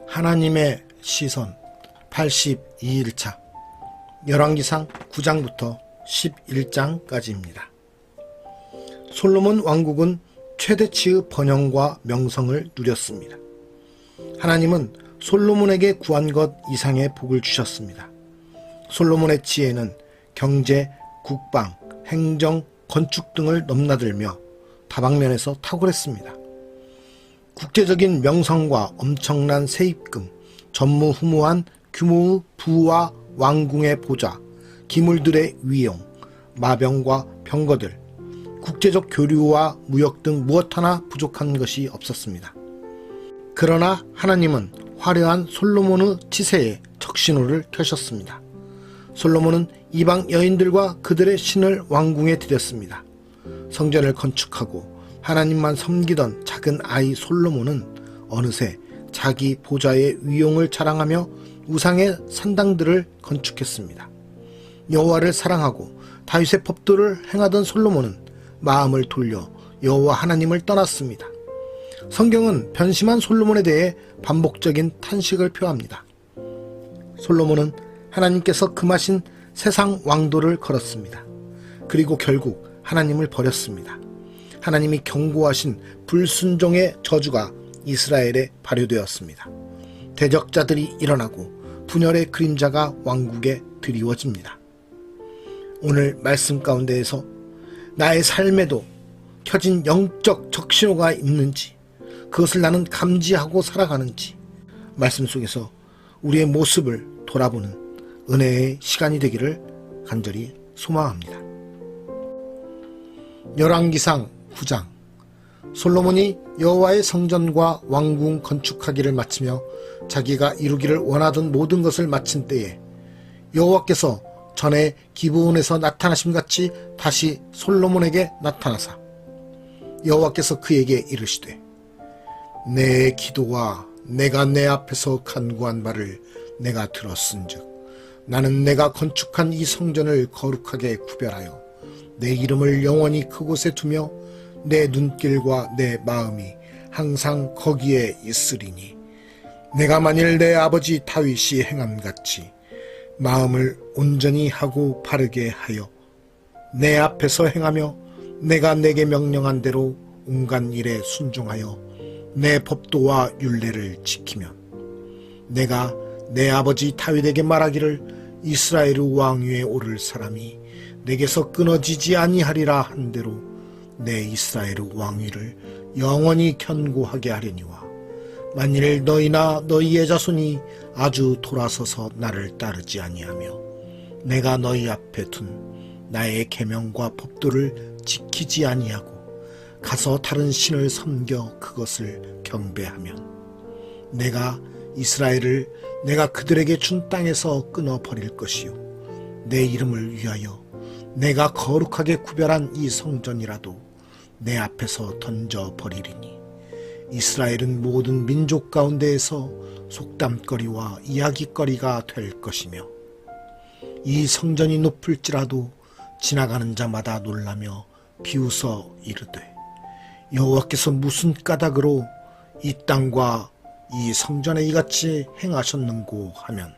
하나님의 시선 82일차 열왕기상 9장부터 11장까지입니다. 솔로몬 왕국은 최대치의 번영과 명성을 누렸습니다. 하나님은 솔로몬에게 구한 것 이상의 복을 주셨습니다. 솔로몬의 지혜는 경제, 국방, 행정, 건축 등을 넘나들며 다방면에서 탁월했습니다. 국제적인 명성과 엄청난 세입금, 전무후무한 규모의 부와 왕궁의 보좌, 기물들의 위용, 마병과 병거들, 국제적 교류와 무역 등 무엇 하나 부족한 것이 없었습니다. 그러나 하나님은 화려한 솔로몬의 치세에 적신호를 켜셨습니다. 솔로몬은 이방 여인들과 그들의 신을 왕궁에 들였습니다. 성전을 건축하고 하나님만 섬기던 작은 아이 솔로몬은 어느새 자기 보좌의 위용을 자랑하며 우상의 산당들을 건축했습니다. 여호와를 사랑하고 다윗의 법도를 행하던 솔로몬은 마음을 돌려 여호와 하나님을 떠났습니다. 성경은 변심한 솔로몬에 대해 반복적인 탄식을 표합니다. 솔로몬은 하나님께서 금하신 세상 왕도를 걸었습니다. 그리고 결국 하나님을 버렸습니다. 하나님이 경고하신 불순종의 저주가 이스라엘에 발효되었습니다. 대적자들이 일어나고 분열의 그림자가 왕국에 드리워집니다. 오늘 말씀 가운데에서 나의 삶에도 켜진 영적 적신호가 있는지, 그것을 나는 감지하고 살아가는지 말씀 속에서 우리의 모습을 돌아보는 은혜의 시간이 되기를 간절히 소망합니다. 열왕기상 9장 솔로몬이 여호와의 성전과 왕궁 건축하기를 마치며 자기가 이루기를 원하던 모든 것을 마친 때에 여호와께서 전에 기브온에서 나타나심같이 다시 솔로몬에게 나타나사 여호와께서 그에게 이르시되 내 기도와 내가 내 앞에서 간구한 바를 내가 들었은즉 나는 내가 건축한 이 성전을 거룩하게 구별하여 내 이름을 영원히 그곳에 두며 내 눈길과 내 마음이 항상 거기에 있으리니 내가 만일 내 아버지 다윗이 행함같이 마음을 온전히 하고 바르게 하여 내 앞에서 행하며 내가 내게 명령한 대로 온갖 일에 순종하여 내 법도와 율례를 지키면 내가 내 아버지 다윗에게 말하기를 이스라엘의 왕위에 오를 사람이 내게서 끊어지지 아니하리라 한 대로 내 이스라엘의 왕위를 영원히 견고하게 하려니와 만일 너희나 너희의 자손이 아주 돌아서서 나를 따르지 아니하며 내가 너희 앞에 둔 나의 계명과 법도를 지키지 아니하고 가서 다른 신을 섬겨 그것을 경배하면 내가 이스라엘을 내가 그들에게 준 땅에서 끊어버릴 것이요 내 이름을 위하여 내가 거룩하게 구별한 이 성전이라도 내 앞에서 던져버리리니 이스라엘은 모든 민족 가운데에서 속담거리와 이야기거리가 될 것이며 이 성전이 높을지라도 지나가는 자마다 놀라며 비웃어 이르되 여호와께서 무슨 까닭으로 이 땅과 이 성전에 이같이 행하셨는고 하면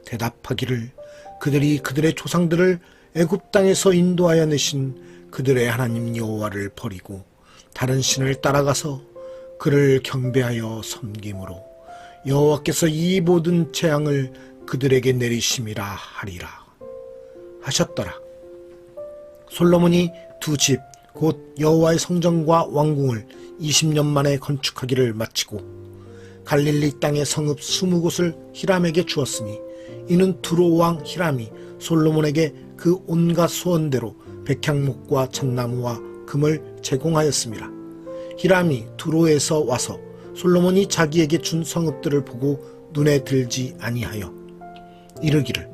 대답하기를 그들이 그들의 조상들을 애굽 땅에서 인도하여 내신 그들의 하나님 여호와를 버리고 다른 신을 따라가서 그를 경배하여 섬김으로 여호와께서 이 모든 재앙을 그들에게 내리심이라 하리라 하셨더라. 솔로몬이 두 집 곧 여호와의 성전과 왕궁을 20년 만에 건축하기를 마치고 갈릴리 땅의 성읍 20곳을 히람에게 주었으니 이는 두로 왕 히람이 솔로몬에게 그 온갖 소원대로 백향목과 잣나무와 금을 제공하였습니다. 히람이 두로에서 와서 솔로몬이 자기에게 준 성읍들을 보고 눈에 들지 아니하여 이르기를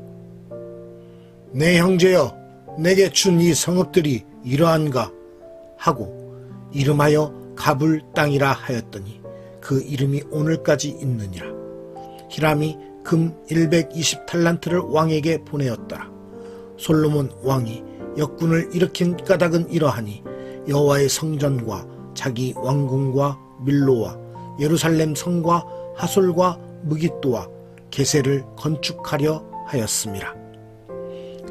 내 형제여 내게 준 이 성읍들이 이러한가 하고 이름하여 가불 땅이라 하였더니 그 이름이 오늘까지 있느니라. 히람이 금 120탈란트를 왕에게 보내었더라. 솔로몬 왕이 역군을 일으킨 까닭은 이러하니 여호와의 성전과 자기 왕궁과 밀로와 예루살렘 성과 하솔과 무깃도와 게셀을 건축하려 하였습니다.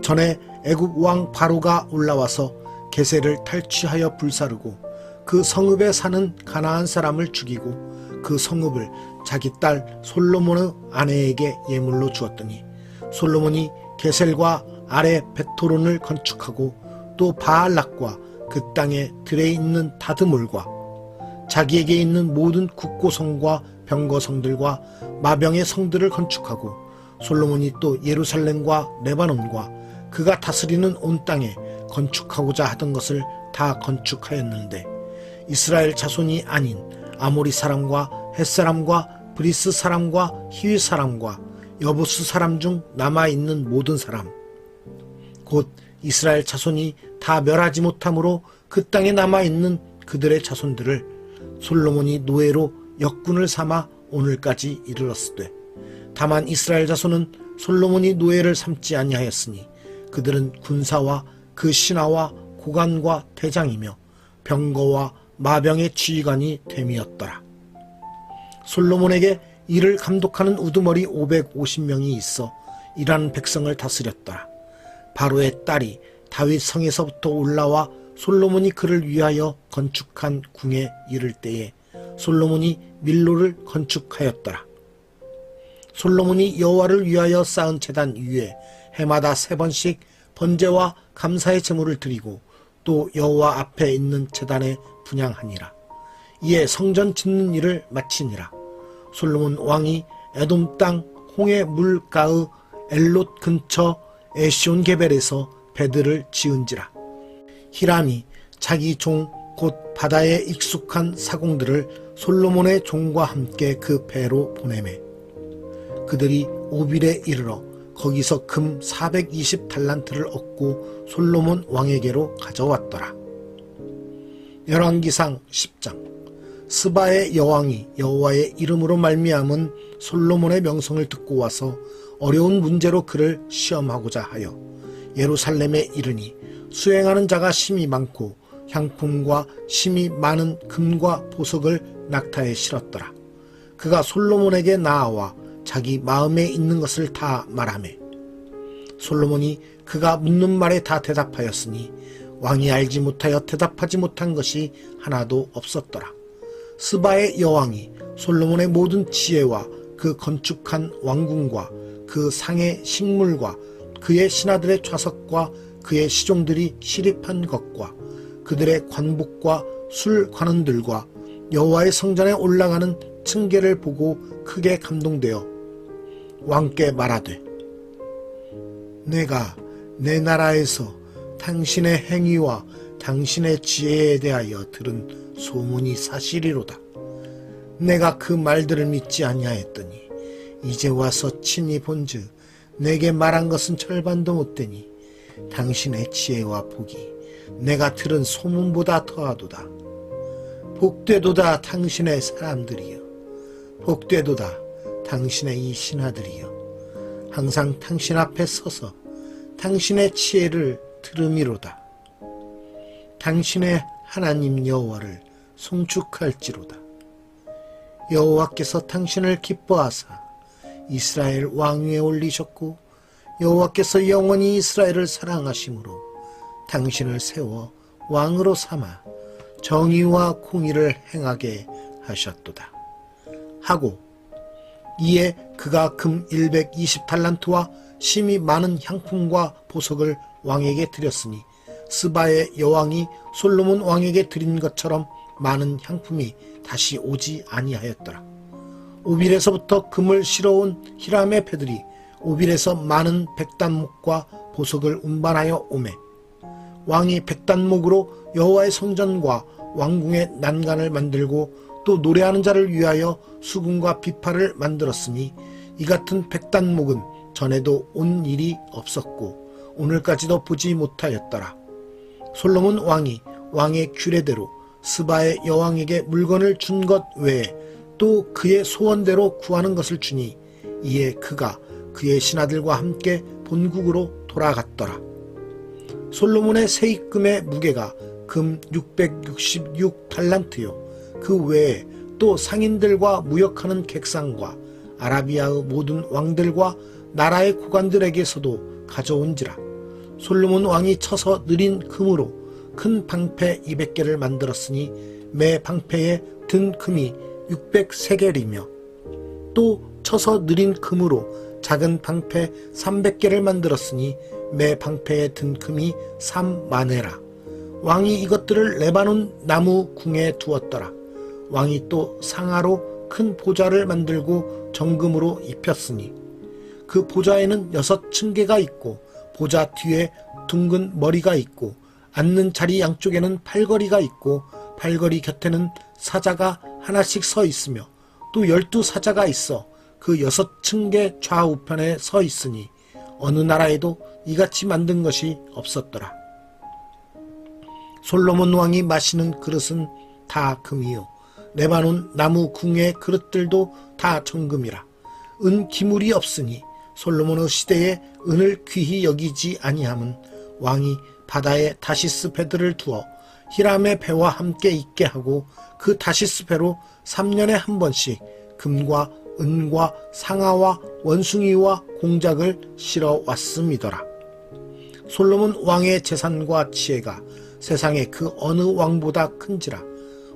전에 애굽 왕 바로가 올라와서 게셀을 탈취하여 불사르고 그 성읍에 사는 가나안 사람을 죽이고 그 성읍을 자기 딸 솔로몬의 아내에게 예물로 주었더니 솔로몬이 게셀과 아래 베토론을 건축하고 또 바알락과 그 땅에 들에 있는 다드몰과 자기에게 있는 모든 국고성과 병거성들과 마병의 성들을 건축하고 솔로몬이 또 예루살렘과 레바논과 그가 다스리는 온 땅에 건축하고자 하던 것을 다 건축하였는데 이스라엘 자손이 아닌 아모리 사람과 헷 사람과 브리스 사람과 히위 사람과 여부스 사람 중 남아있는 모든 사람 곧 이스라엘 자손이 다 멸하지 못함으로 그 땅에 남아있는 그들의 자손들을 솔로몬이 노예로 역군을 삼아 오늘까지 이르렀으되 다만 이스라엘 자손은 솔로몬이 노예를 삼지 아니하였으니 그들은 군사와 그 신하와 고관과 대장이며 병거와 마병의 지휘관이 됨이었더라. 솔로몬에게 이를 감독하는 우두머리 550명이 있어 일하는 백성을 다스렸더라. 바로의 딸이 다윗 성에서부터 올라와 솔로몬이 그를 위하여 건축한 궁에 이를 때에 솔로몬이 밀로를 건축하였더라. 솔로몬이 여호와를 위하여 쌓은 제단 위에 해마다 3번씩 번제와 감사의 제물을 드리고 또 여호와 앞에 있는 제단에 분향하니라. 이에 성전 짓는 일을 마치니라. 솔로몬 왕이 에돔 땅 홍해 물가의 엘롯 근처 에시온 게벨에서 배들을 지은지라. 히람이 자기 종 곧 바다에 익숙한 사공들을 솔로몬의 종과 함께 그 배로 보내매 그들이 오빌에 이르러 거기서 금 420달란트를 얻고 솔로몬 왕에게로 가져왔더라. 열왕기상 10장. 스바의 여왕이 여호와의 이름으로 말미암은 솔로몬의 명성을 듣고 와서 어려운 문제로 그를 시험하고자 하여 예루살렘에 이르니 수행하는 자가 심히 많고 향품과 심히 많은 금과 보석을 낙타에 실었더라. 그가 솔로몬에게 나아와 자기 마음에 있는 것을 다 말하매 솔로몬이 그가 묻는 말에 다 대답하였으니 왕이 알지 못하여 대답하지 못한 것이 하나도 없었더라. 스바의 여왕이 솔로몬의 모든 지혜와 그 건축한 왕궁과 그 상의 식물과 그의 신하들의 좌석과 그의 시종들이 시립한 것과 그들의 관복과 술 관원들과 여호와의 성전에 올라가는 층계를 보고 크게 감동되어 왕께 말하되 내가 내 나라에서 당신의 행위와 당신의 지혜에 대하여 들은 소문이 사실이로다. 내가 그 말들을 믿지 아니하였더니 이제 와서 친히 본즉 내게 말한 것은 절반도 못되니 당신의 지혜와 복이 내가 들은 소문보다 더하도다. 복되도다 당신의 사람들이여. 복되도다 당신의 이 신하들이여. 항상 당신 앞에 서서 당신의 지혜를 들음이로다. 당신의 하나님 여호와를 송축할지로다. 여호와께서 당신을 기뻐하사 이스라엘 왕위에 올리셨고 여호와께서 영원히 이스라엘을 사랑하심으로 당신을 세워 왕으로 삼아 정의와 공의를 행하게 하셨도다. 하고 이에 그가 금 120달란트와 심히 많은 향품과 보석을 왕에게 드렸으니 스바의 여왕이 솔로몬 왕에게 드린 것처럼 많은 향품이 다시 오지 아니하였더라. 오빌에서부터 금을 실어온 히람의 배들이 오빌에서 많은 백단목과 보석을 운반하여 오매 왕이 백단목으로 여호와의 성전과 왕궁의 난간을 만들고 또 노래하는 자를 위하여 수금과 비파를 만들었으니 이 같은 백단목은 전에도 온 일이 없었고 오늘까지도 보지 못하였더라. 솔로몬 왕이 왕의 규례대로 스바의 여왕에게 물건을 준 것 외에 또 그의 소원대로 구하는 것을 주니 이에 그가 그의 신하들과 함께 본국으로 돌아갔더라. 솔로몬의 세입금의 무게가 금 666달란트요 그 외에 또 상인들과 무역하는 객상과 아라비아의 모든 왕들과 나라의 고관들에게서도 가져온지라. 솔로몬 왕이 쳐서 느린 금으로 큰 방패 200개를 만들었으니 매 방패에 든 금이 600세겔이며 또 쳐서 느린 금으로 작은 방패 300개를 만들었으니 매 방패에 든 금이 3만회라. 왕이 이것들을 레바논 나무 궁에 두었더라. 왕이 또 상아로 큰 보좌를 만들고 정금으로 입혔으니 그 보좌에는 6층계가 있고 보좌 뒤에 둥근 머리가 있고 앉는 자리 양쪽에는 팔걸이가 있고 팔걸이 곁에는 사자가 하나씩 서 있으며 또 12사자가 있어 그 6층계 좌우편에 서 있으니 어느 나라에도 이같이 만든 것이 없었더라. 솔로몬 왕이 마시는 그릇은 다 금이요 레바논 나무 궁의 그릇들도 다 정금이라. 은 기물이 없으니 솔로몬의 시대에 은을 귀히 여기지 아니함은 왕이 바다에 다시스 배들을 두어 히람의 배와 함께 있게 하고 그 다시스 배로 3년에 한 번씩 금과 은과 상아와 원숭이와 공작을 실어 왔음이더라. 솔로몬 왕의 재산과 지혜가 세상의 그 어느 왕보다 큰지라.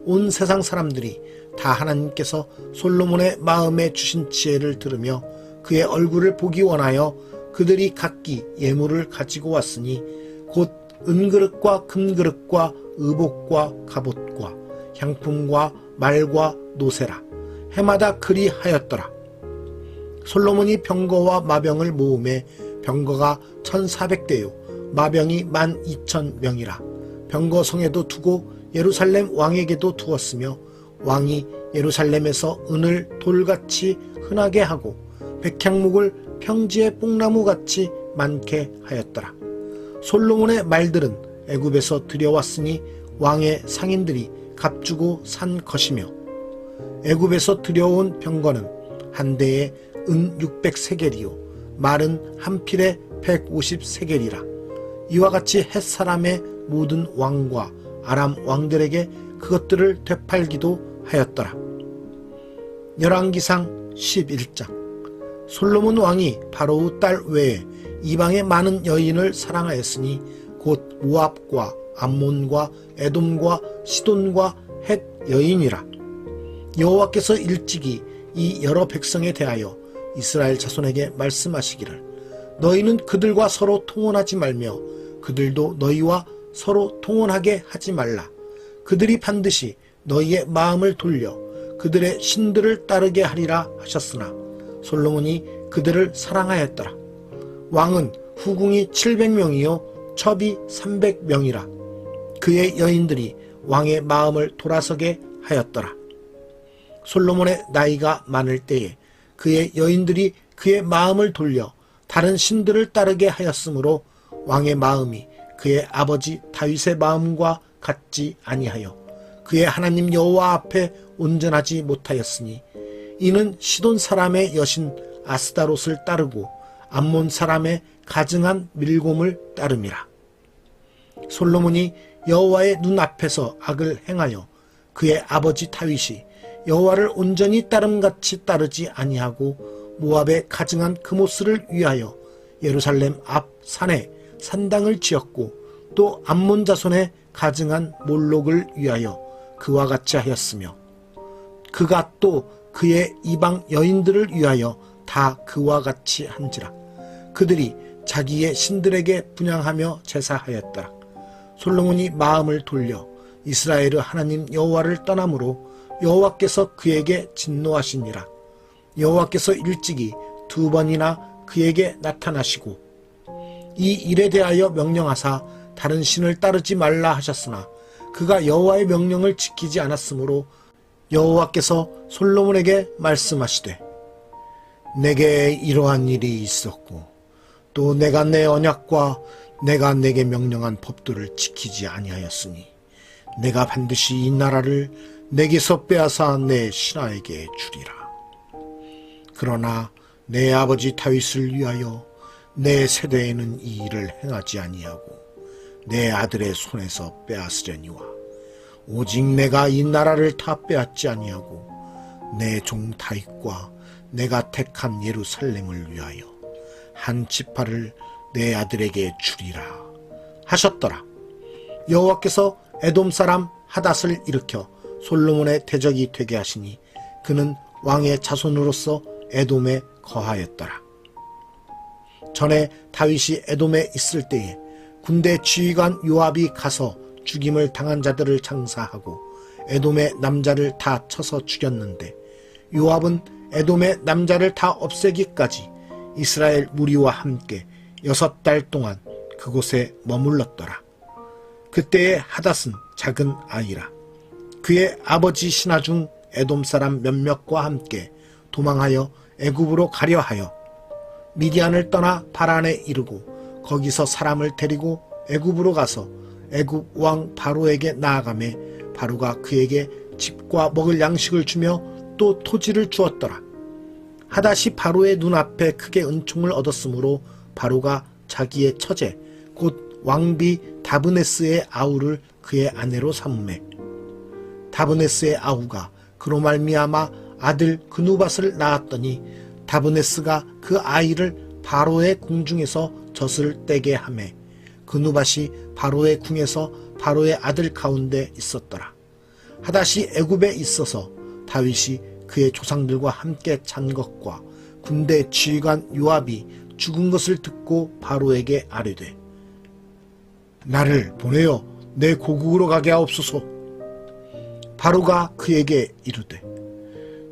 온 세상 사람들이 다 하나님께서 솔로몬의 마음에 주신 지혜를 들으며 그의 얼굴을 보기 원하여 그들이 각기 예물을 가지고 왔으니 곧 은그릇과 금그릇과 의복과 갑옷과 향품과 말과 노새라. 해마다 그리하였더라. 솔로몬이 병거와 마병을 모음에 병거가 1400대요 마병이 12,000명이라. 병거성에도 두고 예루살렘 왕에게도 두었으며 왕이 예루살렘에서 은을 돌같이 흔하게 하고 백향목을 평지의 뽕나무같이 많게 하였더라. 솔로몬의 말들은 애굽에서 들여왔으니 왕의 상인들이 값주고 산 것이며 애굽에서 들여온 병거는 한 대에 은 600세겔이요 말은 한 필에 150세겔이라. 이와 같이 햇사람의 모든 왕과 아람 왕들에게 그것들을 되팔기도 하였더라. 열왕기상 11장. 솔로몬 왕이 바로의 딸 외에 이방의 많은 여인을 사랑하였으니 곧 모압과 암몬과 에돔과 시돈과 헷 여인이라. 여호와께서 일찍이 이 여러 백성에 대하여 이스라엘 자손에게 말씀하시기를 너희는 그들과 서로 통혼하지 말며 그들도 너희와 서로 통혼하게 하지 말라. 그들이 반드시 너희의 마음을 돌려 그들의 신들을 따르게 하리라 하셨으나 솔로몬이 그들을 사랑하였더라. 왕은 후궁이 700명이요 첩이 300명이라. 그의 여인들이 왕의 마음을 돌아서게 하였더라. 솔로몬의 나이가 많을 때에 그의 여인들이 그의 마음을 돌려 다른 신들을 따르게 하였으므로 왕의 마음이 그의 아버지 다윗의 마음과 같지 아니하여 그의 하나님 여호와 앞에 온전하지 못하였으니 이는 시돈 사람의 여신 아스다롯을 따르고 암몬 사람의 가증한 밀곰을 따름이라. 솔로몬이 여호와의 눈앞에서 악을 행하여 그의 아버지 다윗이 여호와를 온전히 따름같이 따르지 아니하고 모압의 가증한 그모스를 위하여 예루살렘 앞 산에 산당을 지었고 또 암몬 자손의 가증한 몰록을 위하여 그와 같이 하였으며 그가 또 그의 이방 여인들을 위하여 다 그와 같이 한지라. 그들이 자기의 신들에게 분향하며 제사하였더라. 솔로몬이 마음을 돌려 이스라엘의 하나님 여호와를 떠남으로 여호와께서 그에게 진노하시니라. 여호와께서 일찍이 2번이나 그에게 나타나시고 이 일에 대하여 명령하사 다른 신을 따르지 말라 하셨으나 그가 여호와의 명령을 지키지 않았으므로 여호와께서 솔로몬에게 말씀하시되 내게 이러한 일이 있었고 또 내가 내 언약과 내가 내게 명령한 법도를 지키지 아니하였으니 내가 반드시 이 나라를 내게서 빼앗아 내 신하에게 주리라. 그러나 내 아버지 다윗을 위하여 내 세대에는 이 일을 행하지 아니하고 내 아들의 손에서 빼앗으려니와 오직 내가 이 나라를 다 빼앗지 아니하고 내 종 다윗과 내가 택한 예루살렘을 위하여 한 지파를 내 아들에게 주리라 하셨더라. 여호와께서 에돔 사람 하닷을 일으켜 솔로몬의 대적이 되게 하시니 그는 왕의 자손으로서 에돔에 거하였더라. 전에 다윗이 에돔에 있을 때에 군대 지휘관 요압이 가서 죽임을 당한 자들을 장사하고 에돔의 남자를 다 쳐서 죽였는데 요압은 에돔의 남자를 다 없애기까지 이스라엘 무리와 함께 6달 동안 그곳에 머물렀더라. 그때의 하닷은 작은 아이라. 그의 아버지 신하 중 에돔 사람 몇몇과 함께 도망하여 애굽으로 가려 하여 미디안을 떠나 바란에 이르고 거기서 사람을 데리고 애굽으로 가서 애굽 왕 바로에게 나아가매 바로가 그에게 집과 먹을 양식을 주며 또 토지를 주었더라. 하닷이 바로의 눈앞에 크게 은총을 얻었으므로 바로가 자기의 처제 곧 왕비 다브네스의 아우를 그의 아내로 삼으매 다브네스의 아우가 그로 말미암아 아들 그누밧을 낳았더니 다브네스가 그 아이를 바로의 궁중에서 젖을 떼게 하매 그누밧이 바로의 궁에서 바로의 아들 가운데 있었더라. 하닷이 애굽에 있어서 다윗이 그의 조상들과 함께 잔 것과 군대 지휘관 요압이 죽은 것을 듣고 바로에게 아뢰되 나를 보내어 내 고국으로 가게 하옵소서. 바로가 그에게 이르되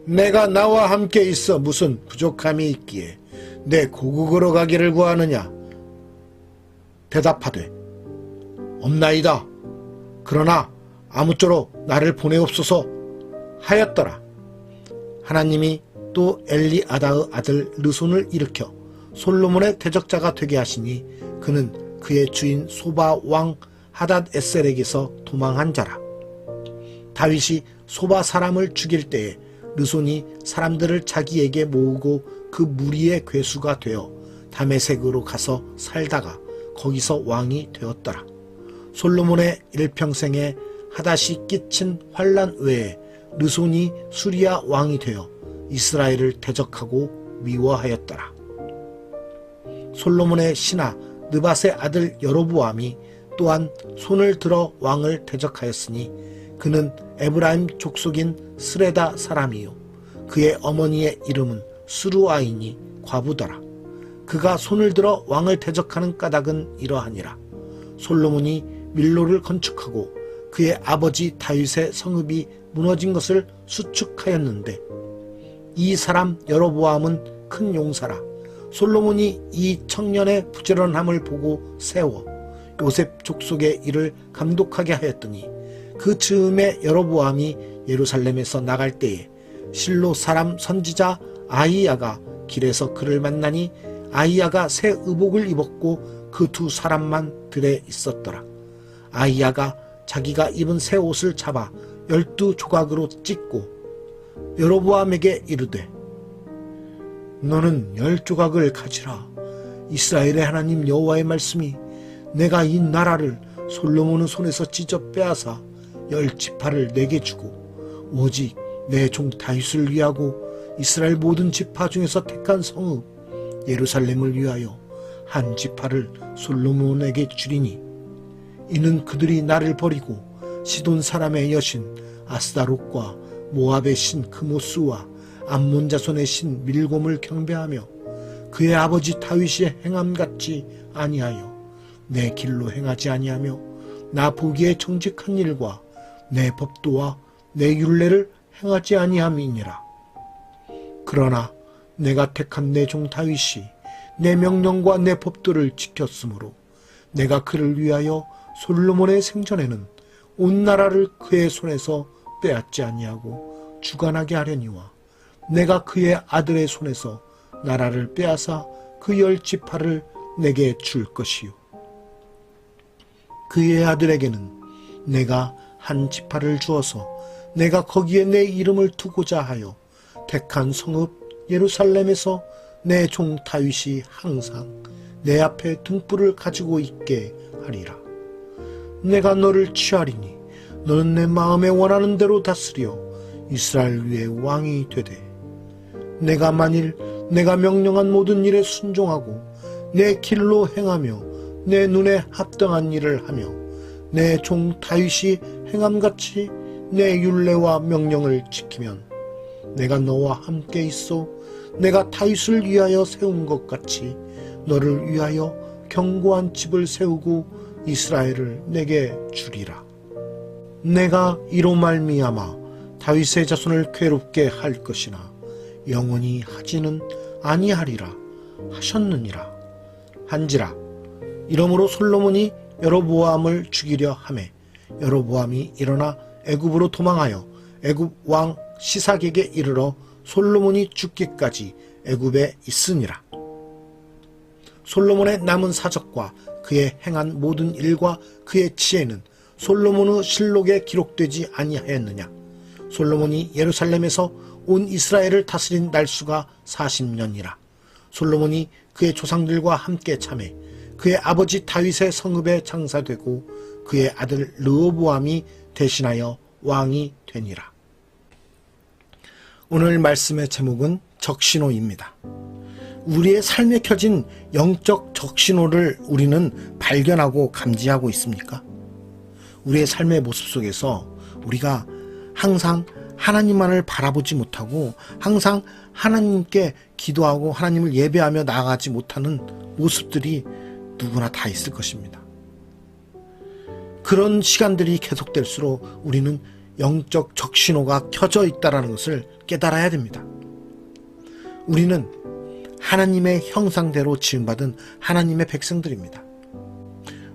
내가 나와 함께 있어 무슨 부족함이 있기에 내 고국으로 가기를 구하느냐. 대답하되 없나이다. 그러나 아무쪼록 나를 보내옵소서 하였더라. 하나님이 또 엘리아다의 아들 르손을 일으켜 솔로몬의 대적자가 되게 하시니 그는 그의 주인 소바 왕 하닷 에셀에게서 도망한 자라. 다윗이 소바 사람을 죽일 때에 르손이 사람들을 자기에게 모으고 그 무리의 괴수가 되어 다메섹으로 가서 살다가 거기서 왕이 되었더라. 솔로몬의 일평생에 하닷이 끼친 환난 외에 르손이 수리아 왕이 되어 이스라엘을 대적하고 미워하였더라. 솔로몬의 신하 느밧의 아들 여로보암이 또한 손을 들어 왕을 대적하였으니 그는 에브라임 족속인 스레다 사람이요 그의 어머니의 이름은 수루아이니 과부더라. 그가 손을 들어 왕을 대적하는 까닭은 이러하니라. 솔로몬이 밀로를 건축하고 그의 아버지 다윗의 성읍이 무너진 것을 수축하였는데 이 사람 여로보암은 큰 용사라. 솔로몬이 이 청년의 부지런함을 보고 세워 요셉 족속의 일을 감독하게 하였더니 그 즈음에 여로보암이 예루살렘에서 나갈 때에 실로 사람 선지자 아히야가 길에서 그를 만나니 아히야가 새 의복을 입었고 그 두 사람만 들에 있었더라. 아히야가 자기가 입은 새 옷을 잡아 12조각으로 찢고 여로보암에게 이르되 너는 10조각을 가지라. 이스라엘의 하나님 여호와의 말씀이 내가 이 나라를 솔로몬의 손에서 찢어 빼앗아 10지파를 내게 주고 오직 내 종 다윗을 위하고 이스라엘 모든 지파 중에서 택한 성읍 예루살렘을 위하여 한 지파를 솔로몬에게 주리니 이는 그들이 나를 버리고 시돈 사람의 여신 아스다롯과 모압의 신 크모스와 암몬 자손의 신 밀곰을 경배하며 그의 아버지 다윗이 행함같이 아니하여 내 길로 행하지 아니하며 나 보기에 정직한 일과 내 법도와 내 율례를 행하지 아니함이니라. 그러나 내가 택한 내 종 다윗이 내 명령과 내 법도를 지켰으므로 내가 그를 위하여 솔로몬의 생전에는 온 나라를 그의 손에서 빼앗지 아니하고 주관하게 하려니와 내가 그의 아들의 손에서 나라를 빼앗아 그 10지파를 내게 줄 것이요 그의 아들에게는 내가 한 지파를 주어서 내가 거기에 내 이름을 두고자 하여 택한 성읍 예루살렘에서 내 종 다윗이 항상 내 앞에 등불을 가지고 있게 하리라. 내가 너를 취하리니 너는 내 마음에 원하는 대로 다스려 이스라엘 위에 왕이 되되 내가 만일 내가 명령한 모든 일에 순종하고 내 길로 행하며 내 눈에 합당한 일을 하며 내 종 다윗이 행함같이 내 율례와 명령을 지키면 내가 너와 함께 있어 내가 다윗을 위하여 세운 것 같이 너를 위하여 견고한 집을 세우고 이스라엘을 내게 주리라. 내가 이로 말미암아 다윗의 자손을 괴롭게 할 것이나 영원히 하지는 아니하리라 하셨느니라 한지라. 이러므로 솔로몬이 여로보암을 죽이려 하매 여로보암이 일어나 애굽으로 도망하여 애굽 왕 시삭에게 이르러 솔로몬이 죽기까지 애굽에 있으니라. 솔로몬의 남은 사적과 그의 행한 모든 일과 그의 지혜는 솔로몬의 실록에 기록되지 아니하였느냐. 솔로몬이 예루살렘에서 온 이스라엘을 다스린 날수가 40년이라. 솔로몬이 그의 조상들과 함께 참해 그의 아버지 다윗의 성읍에 장사되고 그의 아들 르호보암이 대신하여 왕이 되니라. 오늘 말씀의 제목은 적신호입니다. 우리의 삶에 켜진 영적 적신호를 우리는 발견하고 감지하고 있습니까? 우리의 삶의 모습 속에서 우리가 항상 하나님만을 바라보지 못하고 항상 하나님께 기도하고 하나님을 예배하며 나아가지 못하는 모습들이 누구나 다 있을 것입니다. 그런 시간들이 계속될수록 우리는 영적 적신호가 켜져 있다는 것을 깨달아야 됩니다. 우리는 하나님의 형상대로 지음받은 하나님의 백성들입니다.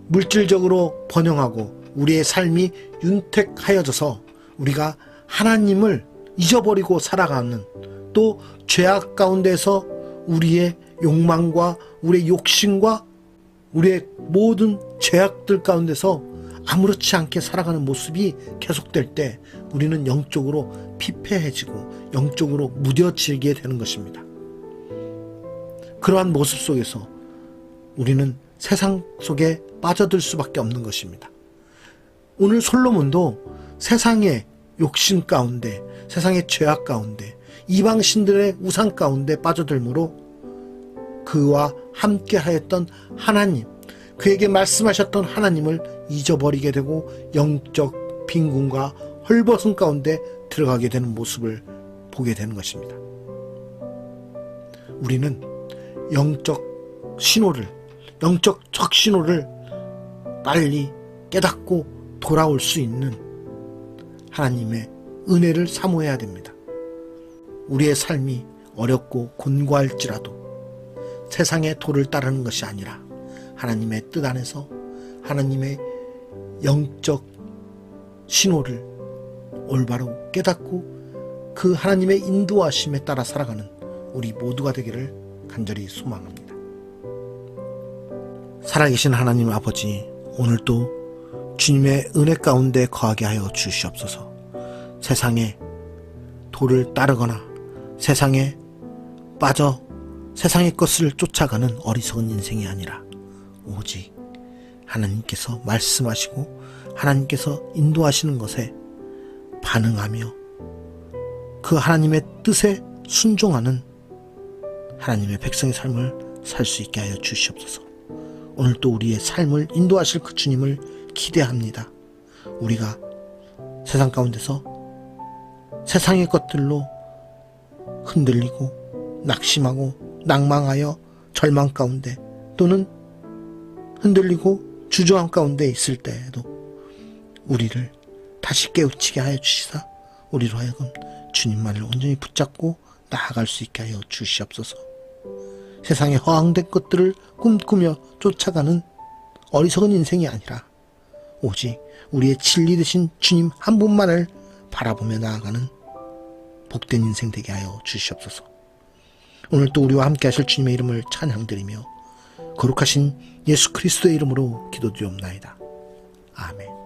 물질적으로 번영하고 우리의 삶이 윤택하여져서 우리가 하나님을 잊어버리고 살아가는, 또 죄악 가운데서 우리의 욕망과 우리의 욕심과 우리의 모든 죄악들 가운데서 아무렇지 않게 살아가는 모습이 계속될 때 우리는 영적으로 피폐해지고 영적으로 무뎌지게 되는 것입니다. 그러한 모습 속에서 우리는 세상 속에 빠져들 수밖에 없는 것입니다. 오늘 솔로몬도 세상의 욕심 가운데, 세상의 죄악 가운데, 이방 신들의 우상 가운데 빠져들므로 그와 함께 하였던 하나님, 그에게 말씀하셨던 하나님을 잊어버리게 되고 영적 빈곤과 헐벗음 가운데 들어가게 되는 모습을 보게 되는 것입니다. 우리는 영적 신호를, 영적 적신호를 빨리 깨닫고 돌아올 수 있는 하나님의 은혜를 사모해야 됩니다. 우리의 삶이 어렵고 곤고할지라도 세상의 도를 따르는 것이 아니라 하나님의 뜻 안에서 하나님의 영적 신호를 올바로 깨닫고 그 하나님의 인도하심에 따라 살아가는 우리 모두가 되기를 간절히 소망합니다. 살아계신 하나님 아버지, 오늘도 주님의 은혜 가운데 거하게 하여 주시옵소서. 세상의 도를 따르거나 세상에 빠져 세상의 것을 쫓아가는 어리석은 인생이 아니라 오직 하나님께서 말씀하시고 하나님께서 인도하시는 것에 반응하며 그 하나님의 뜻에 순종하는 하나님의 백성의 삶을 살 수 있게 하여 주시옵소서. 오늘 또 우리의 삶을 인도하실 그 주님을 기대합니다. 우리가 세상 가운데서 세상의 것들로 흔들리고 낙심하고 낭망하여 절망 가운데 또는 흔들리고 주저함 가운데 있을 때에도 우리를 다시 깨우치게 하여 주시사 우리로 하여금 주님만을 온전히 붙잡고 나아갈 수 있게 하여 주시옵소서. 세상에 허황된 것들을 꿈꾸며 쫓아가는 어리석은 인생이 아니라 오직 우리의 진리 되신 주님 한 분만을 바라보며 나아가는 복된 인생 되게 하여 주시옵소서. 오늘 또 우리와 함께 하실 주님의 이름을 찬양드리며 거룩하신 예수 그리스도의 이름으로 기도드리옵나이다. 아멘.